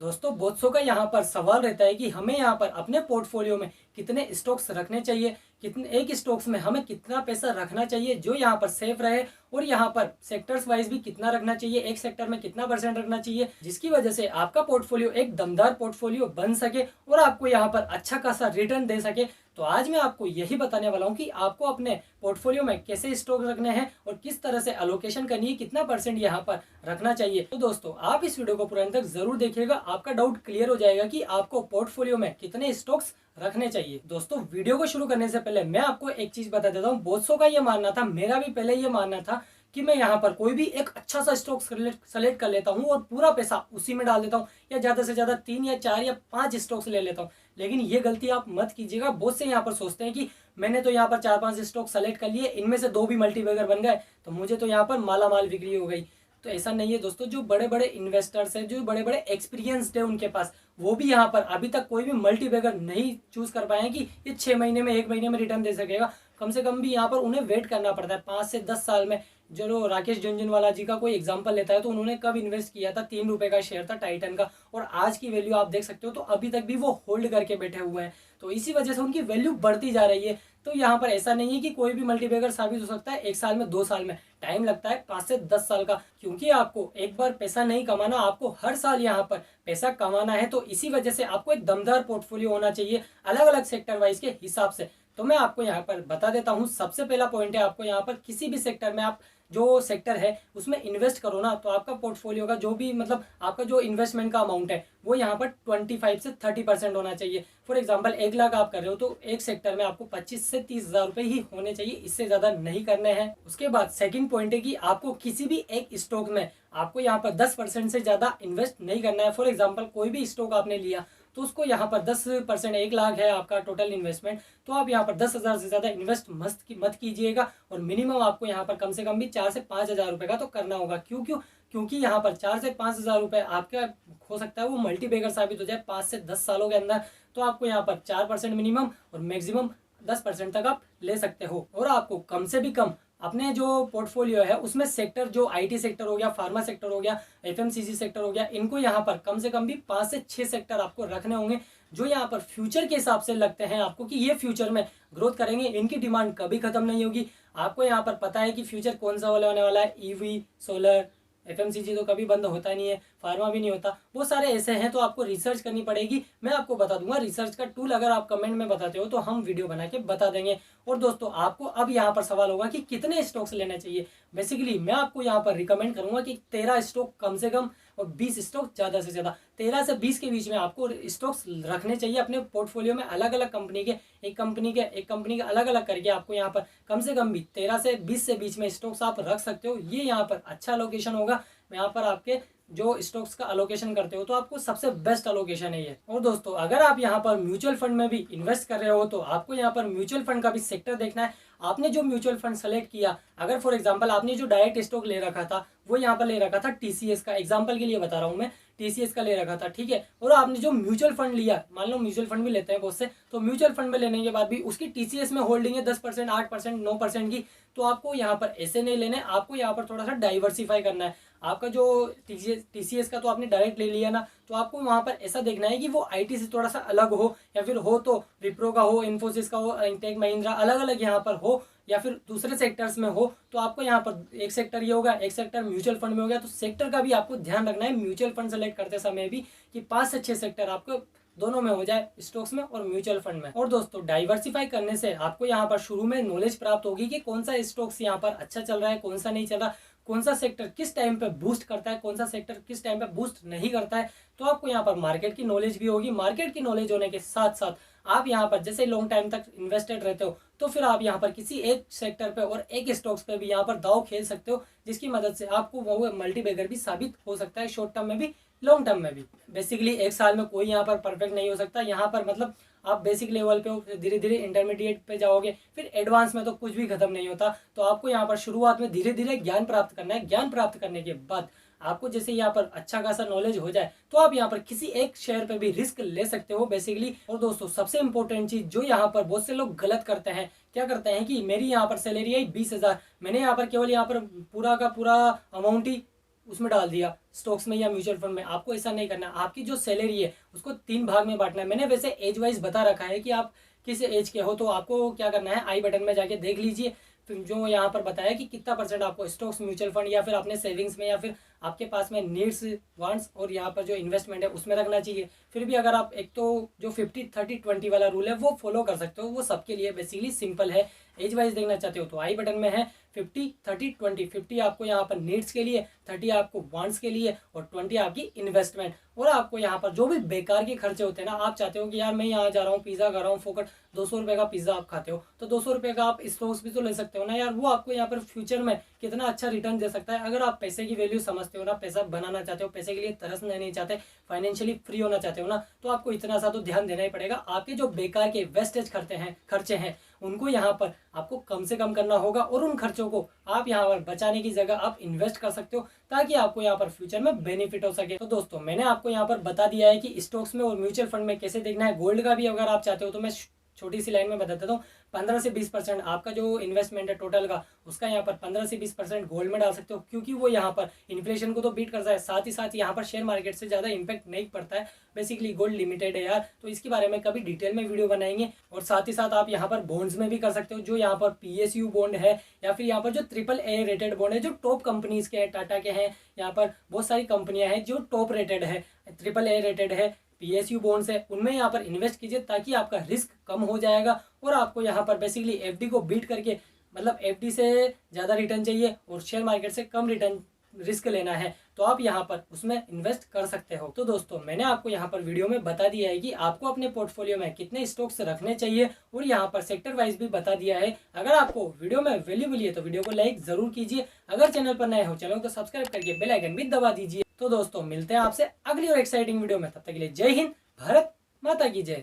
दोस्तों बहुत सौ का यहाँ पर सवाल रहता है कि हमें यहाँ पर अपने पोर्टफोलियो में कितने स्टॉक्स रखने चाहिए, कितने एक स्टॉक्स में हमें कितना पैसा रखना चाहिए जो यहाँ पर सेफ रहे, और यहाँ पर सेक्टर्स वाइज भी कितना रखना चाहिए, एक सेक्टर में कितना परसेंट रखना चाहिए, जिसकी वजह से आपका पोर्टफोलियो एक दमदार पोर्टफोलियो बन सके और आपको यहाँ पर अच्छा खासा रिटर्न दे सके। तो आज मैं आपको यही बताने वाला हूँ कि आपको अपने पोर्टफोलियो में कैसे स्टॉक रखने हैं और किस तरह से एलोकेशन करनी है, कितना परसेंट यहाँ पर रखना चाहिए। तो दोस्तों आप इस वीडियो को पूरे अंत तक जरूर देखिएगा, आपका डाउट क्लियर हो जाएगा कि आपको पोर्टफोलियो में कितने स्टॉक्स रखने चाहिए। दोस्तों वीडियो को शुरू करने से पहले मैं आपको एक चीज बता देता हूँ, बहुत सौ का ये मानना था, मेरा भी पहले ये मानना था कि मैं यहाँ पर कोई भी एक अच्छा सा स्टॉक सेलेक्ट कर लेता हूँ और पूरा पैसा उसी में डाल देता हूँ, या ज्यादा से ज्यादा 3 या 4 या 5 स्टॉक्स ले लेता हूँ। लेकिन ये गलती आप मत कीजिएगा। बहुत से यहाँ पर सोचते हैं कि मैंने तो यहाँ पर 4-5 स्टॉक सेलेक्ट कर लिए, इनमें से 2 भी मल्टीबैगर बन गए तो मुझे तो यहाँ पर माला माल बिक्री हो गई। तो ऐसा नहीं है दोस्तों, जो बड़े बड़े इन्वेस्टर्स हैं, जो बड़े बड़े एक्सपीरियंस्ड है उनके पास, वो भी यहाँ पर अभी तक कोई भी मल्टीबैगर नहीं चूज कर पाए हैं कि ये 6 महीने में 1 महीने में रिटर्न दे सकेगा। कम से कम भी यहाँ पर उन्हें वेट करना पड़ता है 5 से 10 साल में। जो राकेश झुनझुनवाला जी का कोई एग्जांपल लेता है तो उन्होंने कब इन्वेस्ट किया था, 3 रुपए का शेयर था टाइटन का, और आज की वैल्यू आप देख सकते हो तो अभी तक भी वो होल्ड करके बैठे हुए हैं। तो इसी वजह से उनकी वैल्यू बढ़ती जा रही है। तो यहाँ पर ऐसा नहीं है कि कोई भी मल्टीबैगर साबित हो सकता है 1 साल में, 2 साल में, टाइम लगता है 5 से 10 साल का, क्योंकि आपको एक बार पैसा नहीं कमाना, आपको हर साल यहाँ पर पैसा कमाना है। तो इसी वजह से आपको एक दमदार पोर्टफोलियो होना चाहिए अलग अलग सेक्टर वाइज के हिसाब से। तो मैं आपको यहाँ पर बता देता हूँ, सबसे पहला पॉइंट है, आपको यहाँ पर किसी भी सेक्टर में आप जो सेक्टर है उसमें इन्वेस्ट करो ना, तो आपका पोर्टफोलियो का जो भी मतलब आपका जो इन्वेस्टमेंट का अमाउंट है वो यहाँ पर 25 से 30% होना चाहिए। फॉर एग्जांपल 1 लाख आप कर रहे हो तो एक सेक्टर में आपको 25 से 30 हजार रुपए ही होने चाहिए, इससे ज्यादा नहीं करने हैं। उसके बाद सेकंड पॉइंट है कि आपको किसी भी एक स्टॉक में आपको यहाँ पर 10% से ज्यादा इन्वेस्ट नहीं करना है। फॉर एग्जाम्पल कोई भी स्टॉक आपने लिया तो उसको यहाँ पर 10%, 1 लाख है आपका टोटल इन्वेस्टमेंट, तो आप यहाँ पर 10,000 से ज्यादा इन्वेस्ट मत कीजिएगा, और मिनिमम आपको यहाँ पर कम से कम भी 4 से 5 हजार रुपए का तो करना होगा। क्योंकि यहाँ पर 4 से 5 हजार रुपए आपका हो सकता है वो मल्टीबैगर साबित हो जाए 5 से 10 सालों के अंदर। तो आपको यहाँ पर 4% मिनिमम और मैक्सिमम 10% तक आप ले सकते हो। और आपको कम से भी कम अपने जो पोर्टफोलियो है उसमें सेक्टर, जो आईटी सेक्टर हो गया, फार्मा सेक्टर हो गया, एफएमसीजी सेक्टर हो गया, इनको यहाँ पर कम से कम भी 5 से 6 सेक्टर आपको रखने होंगे जो यहाँ पर फ्यूचर के हिसाब से लगते हैं आपको कि ये फ्यूचर में ग्रोथ करेंगे, इनकी डिमांड कभी खत्म नहीं होगी। आपको यहाँ पर पता है कि फ्यूचर कौन सा होने वाला है, ईवी, सोलर, एफएमसीजी तो कभी बंद होता नहीं है, फार्मा भी नहीं होता, वो सारे ऐसे हैं। तो आपको रिसर्च करनी पड़ेगी, मैं आपको बता दूंगा रिसर्च का टूल, अगर आप कमेंट में बताते हो तो हम वीडियो बना के बता देंगे। और दोस्तों आपको अब यहाँ पर सवाल होगा कि कितने स्टॉक्स लेने चाहिए। बेसिकली मैं आपको यहाँ पर रिकमेंड करूंगा कि 13 स्टॉक कम से कम और 20 स्टॉक ज्यादा से ज्यादा, 13 से 20 के बीच में आपको स्टॉक्स रखने चाहिए अपने पोर्टफोलियो में, अलग अलग कंपनी के, एक कंपनी के अलग अलग करके आपको यहाँ पर कम से कम भी 13 से 20 से बीच में स्टॉक्स आप रख सकते हो। ये यहाँ पर अच्छा लोकेशन होगा, यहाँ पर आपके जो स्टॉक्स का अलोकेशन करते हो तो आपको सबसे बेस्ट अलोकेशन है ये। और दोस्तों अगर आप यहाँ पर म्यूचुअल फंड में भी इन्वेस्ट कर रहे हो तो आपको यहाँ पर म्यूचुअल फंड का भी सेक्टर देखना है। आपने जो म्यूचुअल फंड सेलेक्ट किया, अगर फॉर एग्जांपल आपने जो डायरेक्ट स्टॉक ले रखा था वो यहाँ पर ले रखा था टीसीएस का, एग्जांपल के लिए बता रहा हूँ मैं, टीसीएस का ले रखा था, ठीक है। और आपने जो म्यूचुअल फंड लिया, मान लो म्यूचुअल फंड भी लेते हैं बहुत से, तो म्यूचुअल फंड में लेने के बाद भी उसकी टीसीएस में होल्डिंग है 10%, 8%, 9% की, तो आपको यहाँ पर ऐसे नहीं लेने, आपको यहाँ पर थोड़ा सा डाइवर्सिफाई करना है। आपका जो टीसीएस का तो आपने डायरेक्ट ले लिया ना, तो आपको वहां पर ऐसा देखना है कि वो आईटी से थोड़ा सा अलग हो, या फिर हो तो विप्रो का हो, इन्फोसिस का हो, टेक महिंद्रा, अलग अलग यहाँ पर हो, या फिर दूसरे सेक्टर्स में हो। तो आपको यहाँ पर एक सेक्टर ये होगा, एक सेक्टर म्यूचुअल फंड में हो गया, तो सेक्टर का भी आपको ध्यान रखना है म्यूचुअल फंड सेलेक्ट करते समय भी कि 5 से 6 सेक्टर आपको दोनों में हो जाए, स्टॉक्स में और म्यूचुअल फंड में। और दोस्तों डाइवर्सिफाई करने से आपको यहाँ पर शुरू में नॉलेज प्राप्त होगी कि कौन सा स्टॉक्स यहाँ पर अच्छा चल रहा है, कौन सा नहीं चल रहा, कौन सा सेक्टर किस टाइम पे बूस्ट करता है, कौन सा सेक्टर किस टाइम पे बूस्ट नहीं करता है। तो आपको यहाँ पर मार्केट की नॉलेज भी होगी। मार्केट की नॉलेज होने के साथ साथ आप यहाँ पर जैसे लॉन्ग टाइम तक इन्वेस्टेड रहते हो तो फिर आप यहाँ पर किसी एक सेक्टर पे और एक स्टॉक्स पे भी यहाँ पर दाव खेल सकते हो, जिसकी मदद से आपको वो मल्टीबैगर भी साबित हो सकता है, शॉर्ट टर्म में भी लॉन्ग टर्म में भी। बेसिकली एक साल में कोई यहाँ पर परफेक्ट नहीं हो सकता, यहाँ पर मतलब आप बेसिक लेवल पे हो, धीरे धीरे इंटरमीडिएट पे जाओगे, फिर एडवांस में तो कुछ भी खत्म नहीं होता। तो आपको यहाँ पर शुरुआत में धीरे धीरे ज्ञान प्राप्त करना है। ज्ञान प्राप्त करने के बाद आपको जैसे यहाँ पर अच्छा खासा नॉलेज हो जाए तो आप यहाँ पर किसी एक शेयर पे भी रिस्क ले सकते हो बेसिकली। और दोस्तों सबसे इंपॉर्टेंट चीज जो यहाँ पर बहुत से लोग गलत करते हैं, क्या करते हैं कि मेरी यहाँ पर सैलरी आई 20,000, मैंने यहाँ पर केवल यहाँ पर पूरा का पूरा अमाउंट ही उसमें डाल दिया स्टॉक्स में या म्यूचुअल फंड में। आपको ऐसा नहीं करना। आपकी जो सैलरी है उसको 3 भाग में बांटना है। मैंने वैसे एज वाइज बता रखा है कि आप किस एज के हो, तो आपको क्या करना है, आई बटन में जाके देख लीजिए। फिर जो यहाँ पर बताया कि कितना परसेंट आपको स्टॉक्स, म्यूचुअल फंड या फिर अपने सेविंग्स में या फिर आपके पास में नीड्स, वांट्स और यहाँ पर जो इन्वेस्टमेंट है उसमें रखना चाहिए। फिर भी अगर आप एक तो जो 50-30-20 वाला रूल है वो फॉलो कर सकते हो, वो सबके लिए बेसिकली सिंपल है। एज वाइज देखना चाहते हो तो आई बटन में है 50-30-20। 50 आपको यहाँ पर नीड्स के लिए, 30 आपको वांट्स के लिए और 20 आपकी इन्वेस्टमेंट। और आपको यहाँ पर जो भी बेकार के खर्चे होते हैं ना, आप चाहते हो कि यार मैं यहाँ जा रहा हूँ पिज्जा खा रहा हूँ फोकट, 200 रुपये का पिज्जा आप खाते हो तो 200 रुपये का आप स्टॉक्स भी तो ले सकते हो ना यार। वो आपको यहाँ पर फ्यूचर में कितना अच्छा रिटर्न दे सकता है। अगर आप पैसे की वैल्यू समझते हो ना, पैसा बनाना चाहते हो, पैसे के लिए तरसना नहीं चाहते, फाइनेंशियली फ्री होना चाहते हो ना, तो आपको इतना सा तो ध्यान देना ही पड़ेगा। आपके जो बेकार के वेस्टेज खर्चे हैं उनको यहाँ पर आपको कम से कम करना होगा और उन खर्चों को आप यहाँ पर बचाने की जगह आप इन्वेस्ट कर सकते हो ताकि आपको यहाँ पर फ्यूचर में बेनिफिट हो सके। तो दोस्तों मैंने आपको यहाँ पर बता दिया है कि स्टॉक्स में और म्यूचुअल फंड में कैसे देखना है। गोल्ड का भी अगर आप चाहते हो तो मैं छोटी सी लाइन में बता देता हूँ। 15 से 20% आपका जो इन्वेस्टमेंट है टोटल का, उसका यहाँ पर 15 से 20% गोल्ड में डाल सकते हो, क्योंकि वो यहाँ पर इन्फ्लेशन को तो बीट करता है, साथ ही साथ यहाँ पर शेयर मार्केट से ज़्यादा इम्पैक्ट नहीं पड़ता है। बेसिकली गोल्ड लिमिटेड है यार, तो इसके बारे में कभी डिटेल में वीडियो बनाएंगे। और साथ ही साथ आप यहाँ पर बॉन्ड्स में भी कर सकते हो, जो यहाँ पर PSU बॉन्ड है या फिर यहाँ पर जो AAA रेटेड बॉन्ड है, जो टॉप कंपनीज के हैं, टाटा के हैं, यहाँ पर बहुत सारी कंपनियां हैं जो टॉप रेटेड है, AAA रेटेड है, PSU बॉन्ड्स है, उनमें यहाँ पर इन्वेस्ट कीजिए ताकि आपका रिस्क कम हो जाएगा। और आपको यहाँ पर बेसिकली FD को बीट करके, मतलब FD से ज़्यादा रिटर्न चाहिए और शेयर मार्केट से कम रिटर्न रिस्क लेना है, तो आप यहाँ पर उसमें इन्वेस्ट कर सकते हो। तो दोस्तों मैंने आपको यहाँ पर वीडियो में बता दिया है कि आपको अपने पोर्टफोलियो में कितने स्टॉक्स रखने चाहिए और यहाँ पर सेक्टर वाइज भी बता दिया है। अगर आपको वीडियो में वैल्यू मिली है तो वीडियो को लाइक जरूर कीजिए। अगर चैनल पर नए हो चैनल को सब्सक्राइब करके बेल आइकन भी दबा दीजिए। तो दोस्तों मिलते हैं आपसे अगली और एक्साइटिंग वीडियो में, तब तक के लिए जय हिंद, भारत माता की जय।